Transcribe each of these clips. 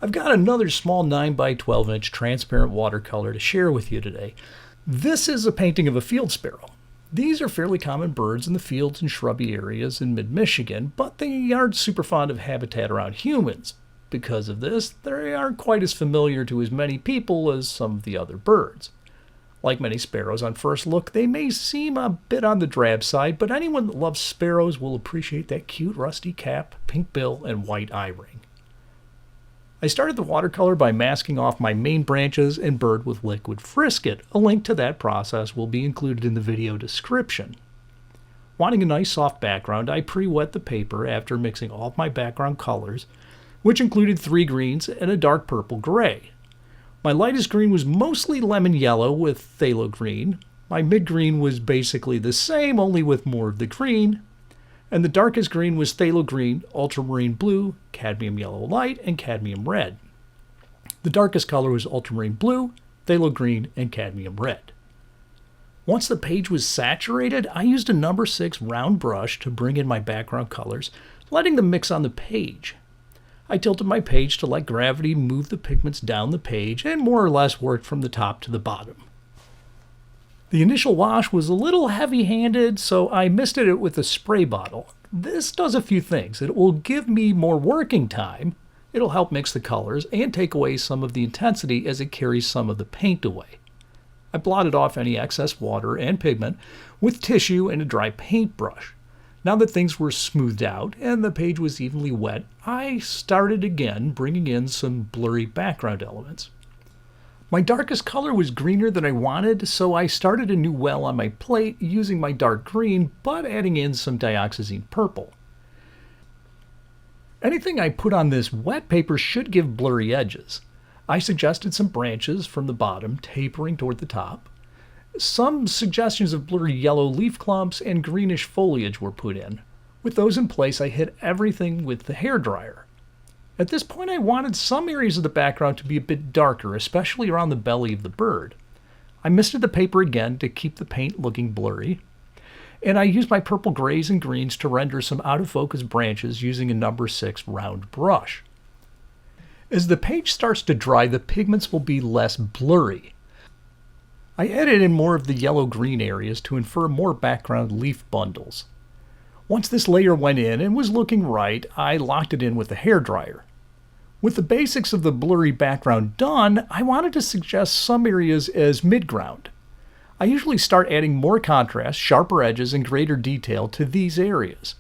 I've got another small 9 by 12 inch transparent watercolor to share with you today. This is a painting of a field sparrow. These are fairly common birds in the fields and shrubby areas in mid-Michigan, but they aren't super fond of habitat around humans. Because of this, they aren't quite as familiar to as many people as some of the other birds. Like many sparrows on first look, they may seem a bit on the drab side, but anyone that loves sparrows will appreciate that cute rusty cap, pink bill, and white eye ring. I started the watercolor by masking off my main branches and bird with liquid Friskit. A link to that process will be included in the video description. Wanting a nice soft background, I pre-wet the paper after mixing all of my background colors, which included 3 greens and a dark purple gray. My lightest green was mostly lemon yellow with phthalo green. My mid-green was basically the same, only with more of the green. And the darkest green was phthalo green, ultramarine blue, cadmium yellow light, and cadmium red. The darkest color was ultramarine blue, phthalo green, and cadmium red. Once the page was saturated, I used a number 6 round brush to bring in my background colors, letting them mix on the page. I tilted my page to let gravity move the pigments down the page and more or less worked from the top to the bottom. The initial wash was a little heavy-handed, so I misted it with a spray bottle. This does a few things. It will give me more working time, it'll help mix the colors, and take away some of the intensity as it carries some of the paint away. I blotted off any excess water and pigment with tissue and a dry paintbrush. Now that things were smoothed out and the page was evenly wet, I started again bringing in some blurry background elements. My darkest color was greener than I wanted, so I started a new well on my plate using my dark green, but adding in some dioxazine purple. Anything I put on this wet paper should give blurry edges. I suggested some branches from the bottom tapering toward the top. Some suggestions of blurry yellow leaf clumps and greenish foliage were put in. With those in place, I hit everything with the hairdryer. At this point, I wanted some areas of the background to be a bit darker, especially around the belly of the bird. I misted the paper again to keep the paint looking blurry, and I used my purple grays and greens to render some out-of-focus branches using a number 6 round brush. As the page starts to dry, the pigments will be less blurry. I added in more of the yellow-green areas to infer more background leaf bundles. Once this layer went in and was looking right, I locked it in with the hairdryer. With the basics of the blurry background done, I wanted to suggest some areas as midground. I usually start adding more contrast, sharper edges, and greater detail to these areas,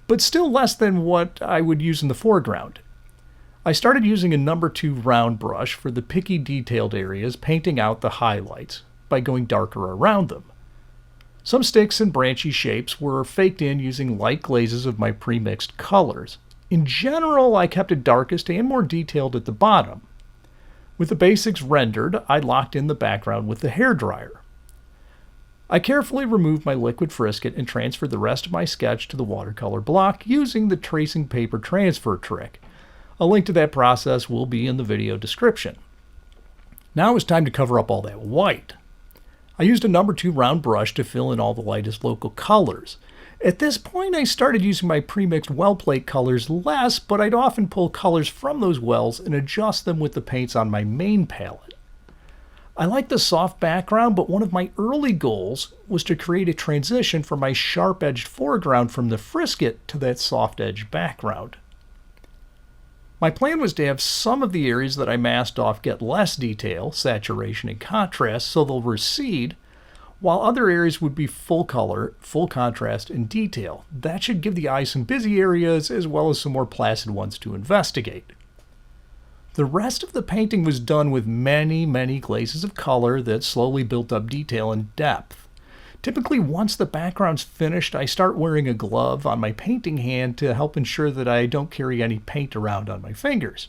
but still less than what I would use in the foreground. I started using a number 2 round brush for the picky detailed areas, painting out the highlights by going darker around them. Some sticks and branchy shapes were faked in using light glazes of my pre-mixed colors. In general, I kept it darkest and more detailed at the bottom. With the basics rendered, I locked in the background with the hairdryer. I carefully removed my liquid Friskit and transferred the rest of my sketch to the watercolor block using the tracing paper transfer trick. A link to that process will be in the video description. Now it was time to cover up all that white. I used a number 2 round brush to fill in all the lightest local colors. At this point, I started using my pre-mixed well plate colors less, but I'd often pull colors from those wells and adjust them with the paints on my main palette. I like the soft background, but one of my early goals was to create a transition from my sharp-edged foreground from the Friskit to that soft-edged background. My plan was to have some of the areas that I masked off get less detail, saturation, and contrast so they'll recede, while other areas would be full color, full contrast, and detail. That should give the eye some busy areas as well as some more placid ones to investigate. The rest of the painting was done with many, many glazes of color that slowly built up detail and depth. Typically, once the background's finished, I start wearing a glove on my painting hand to help ensure that I don't carry any paint around on my fingers.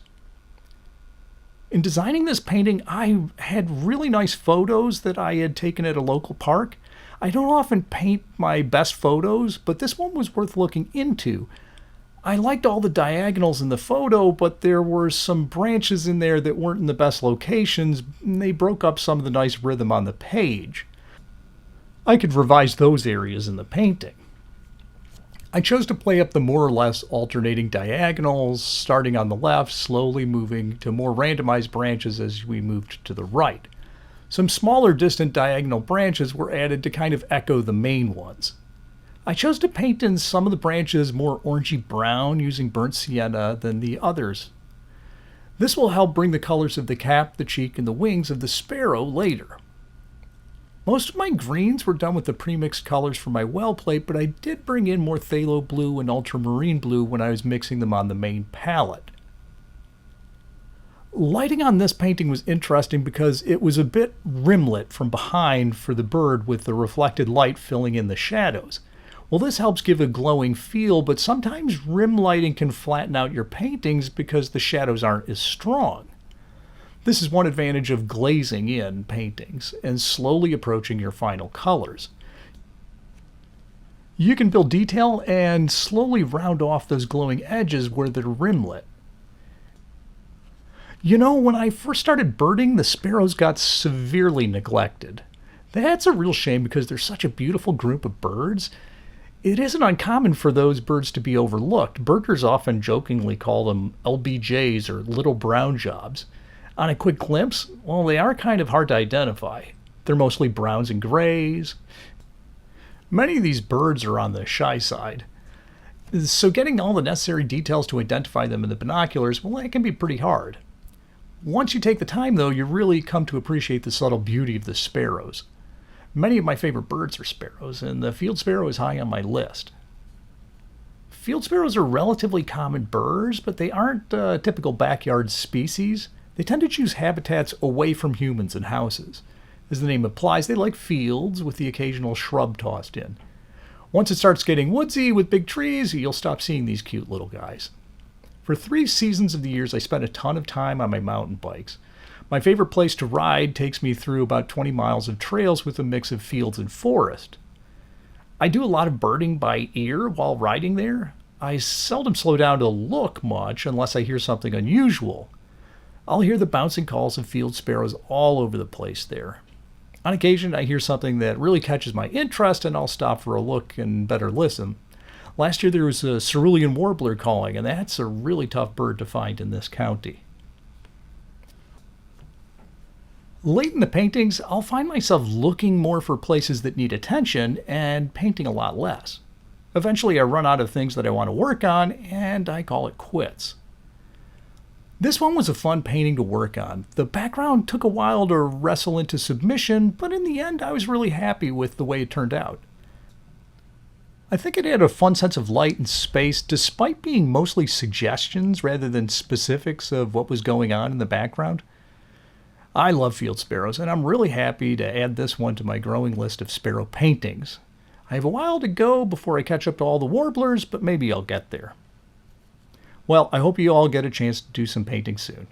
In designing this painting, I had really nice photos that I had taken at a local park. I don't often paint my best photos, but this one was worth looking into. I liked all the diagonals in the photo, but there were some branches in there that weren't in the best locations, and they broke up some of the nice rhythm on the page. I could revise those areas in the painting. I chose to play up the more or less alternating diagonals, starting on the left, slowly moving to more randomized branches as we moved to the right. Some smaller distant diagonal branches were added to kind of echo the main ones. I chose to paint in some of the branches more orangey brown using burnt sienna than the others. This will help bring the colors of the cap, the cheek, and the wings of the sparrow later. Most of my greens were done with the premixed colors from my well plate, but I did bring in more phthalo blue and ultramarine blue when I was mixing them on the main palette. Lighting on this painting was interesting because it was a bit rimlit from behind for the bird with the reflected light filling in the shadows. Well, this helps give a glowing feel, but sometimes rim lighting can flatten out your paintings because the shadows aren't as strong. This is one advantage of glazing in paintings and slowly approaching your final colors. You can build detail and slowly round off those glowing edges where they're rimlit. You know, when I first started birding, the sparrows got severely neglected. That's a real shame because they're such a beautiful group of birds. It isn't uncommon for those birds to be overlooked. Birders often jokingly call them LBJs or little brown jobs. On a quick glimpse, well, they are kind of hard to identify. They're mostly browns and grays. Many of these birds are on the shy side. So getting all the necessary details to identify them in the binoculars, well, that can be pretty hard. Once you take the time, though, you really come to appreciate the subtle beauty of the sparrows. Many of my favorite birds are sparrows, and the field sparrow is high on my list. Field sparrows are relatively common birds, but they aren't a typical backyard species. They tend to choose habitats away from humans and houses. As the name implies, they like fields with the occasional shrub tossed in. Once it starts getting woodsy with big trees, you'll stop seeing these cute little guys. For 3 seasons of the years, I spend a ton of time on my mountain bikes. My favorite place to ride takes me through about 20 miles of trails with a mix of fields and forest. I do a lot of birding by ear while riding there. I seldom slow down to look much unless I hear something unusual. I'll hear the bouncing calls of field sparrows all over the place there. On occasion, I hear something that really catches my interest and I'll stop for a look and better listen. Last year there was a cerulean warbler calling, and that's a really tough bird to find in this county. Late in the paintings, I'll find myself looking more for places that need attention and painting a lot less. Eventually I run out of things that I want to work on, and I call it quits. This one was a fun painting to work on. The background took a while to wrestle into submission, but in the end I was really happy with the way it turned out. I think it had a fun sense of light and space despite being mostly suggestions rather than specifics of what was going on in the background. I love field sparrows, and I'm really happy to add this one to my growing list of sparrow paintings. I have a while to go before I catch up to all the warblers, but maybe I'll get there. Well, I hope you all get a chance to do some painting soon.